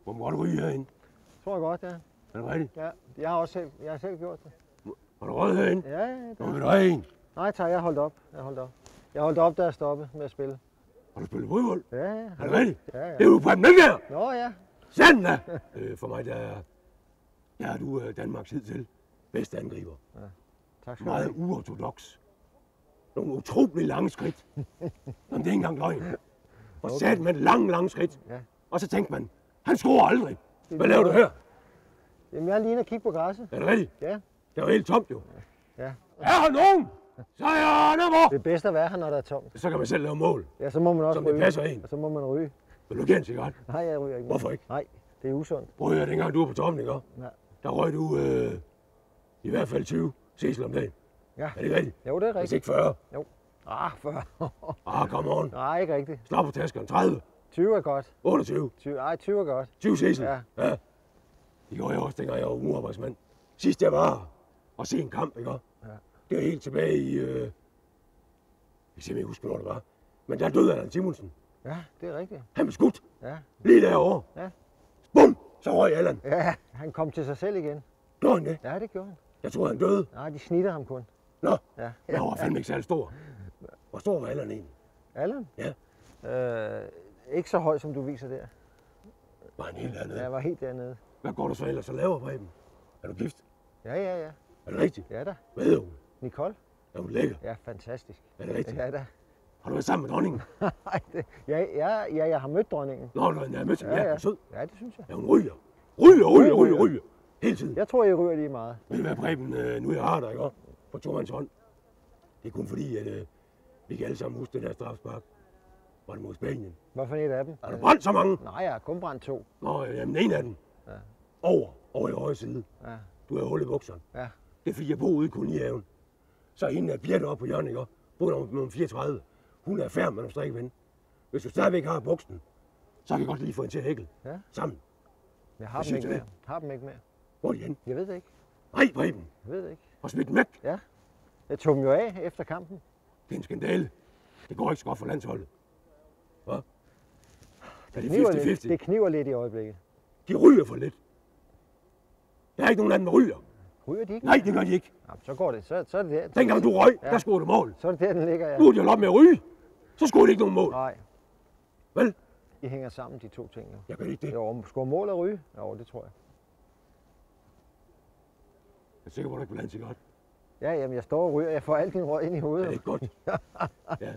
Hvor må du ryge herinde? Tror jeg godt, ja. Er det rigtigt? Ja, jeg har selv gjort det. Har du røget herinde? Ja, ja. Nå, vil du have en? Nej, tak, jeg holdt op. Jeg holdt op, da jeg stoppede med at spille. Har du spillet fodbold? Ja, ja. Er det rigtigt? Ja, ja. Det er jo på den der! Nå, ja. Sådan da! For mig, der er du Danmarks hidtil bedste angriber. Ja. Tak skal du Meget have. uortodoks. Nogle utrolig lange skridt. Jamen, det er ikke engang løgn. Og så satte man lange skridt. Ja. Og så tænkte man, han scorer aldrig. Hvad laver du her? Jamen, jeg er lige inde og kigge på græsset. Er det rigtigt? Ja. Det var helt tomt jo. Ja. Er der nogen? Så er jeg der, Det er bedst at være her, når der er tomt. Så kan man selv lave mål, Ja, så må man også som det ryge. passer en. Og så må man ryge. Vil du gerne cigaret? Nej, jeg ryger ikke. Hvorfor ikke? Nej, det er usundt. Prøv at høre, dengang du var på toppen, ikke? Ja. Der røg du i hvert fald 20 cecil om dagen. Ja. Er det rigtigt? Jo, det er Hvis rigtigt. ikke 40. Jo. 40. Come on. Nej, ikke rigtigt. Slap på taskerne. 30. 20 er godt. 28. 20 er godt. 20 cecil. Ja. Ja. Det gjorde jeg også, dengang jeg var uarbejdsmand. Sidst jeg var og se en kamp, ikke? Ja. Det var helt tilbage i... jeg kan ikke huske, hvornår det var. Men der døde Allan Simonsen. Ja, det er rigtigt. Han blev skudt. Ja. Lige derovre. Ja. Bum! Så røg Allan. Ja, han kom til sig selv igen. Gjorde han det? Ja, det gjorde han. Jeg troede, han døde. Nej, de snitter ham kun. Nå, Ja. jeg var fandme ikke særlig stor. Hvor stor var Allan egentlig? Allan? Ja. Ikke så høj, som du viser der. Var han helt dernede? Jeg var helt dernede. Hvad går du så ellers og laver, Preben? Er du gift? Ja. Er det rigtigt? Ja da. Hvad hedder hun? Nicole? Er hun lækker? Ja, fantastisk. Er det rigtigt? Ja da. Har du været sammen med dronningen? Nej, jeg har mødt dronningen. Nå, jeg er med til. Ja, hun er sød. Ja, det synes jeg. Ja, hun ryger. Ryger. Hele tiden. Jeg tror, I ryger lige meget. Ved du hvad, Preben, nu jeg har dig, ikke? På tomands hånd. Det er kun fordi, at vi kan alle sammen huske den her strafspark. Var det mod Spanien? Hvorfor et af dem? Har du brændt så mange? Nej, jeg har kun brændt 2. Nå, jamen en af dem. Ja. Over i højre side. Ja. Du har hul i bukserne. Ja. Det er fordi, jeg bor ude i kolonihaven. Så er hende af Birte oppe på hjørnet, ikke? Bor nummer 34. Hun er færdig med nogle strikkeven. Hvis du stadigvæk har buksen, så kan jeg godt lige få en til at hækle. Ja. Sammen. Jeg har Hvad dem synes ikke du mere. Har dem ikke mere. Hvor er de henne? Jeg ved det ikke. Nej, Preben. Jeg ved det ikke. Og smidt dem væk. Ja. Jeg tog dem jo af efter kampen. Det er en skandale. Det går ikke så godt for landsholdet. Hvad? Er det Kniver 50-50? lidt. Det kniver lidt i øjeblikket. De ryger for lidt. Der er ikke nogen anden, der ryger. Ryger de ikke? Nej, det gør de ikke. Jamen, så går det. Så er det der. Dengang du røg, Ja. der scorede du mål. Så er det der, den ligger, ja. Nu er de holdt op med at ryge. Så scorede de ikke nogen mål. Nej, Vel? de hænger sammen, de to ting. Jo. Jeg gør ikke det. Jo, score mål og ryge? Jo, det tror jeg. Jeg er sikker på, at du ikke vil have en cigaret. Ja, jamen, jeg står og ryger. Jeg får alt min røg ind i hovedet. Er det ikke godt? Ja.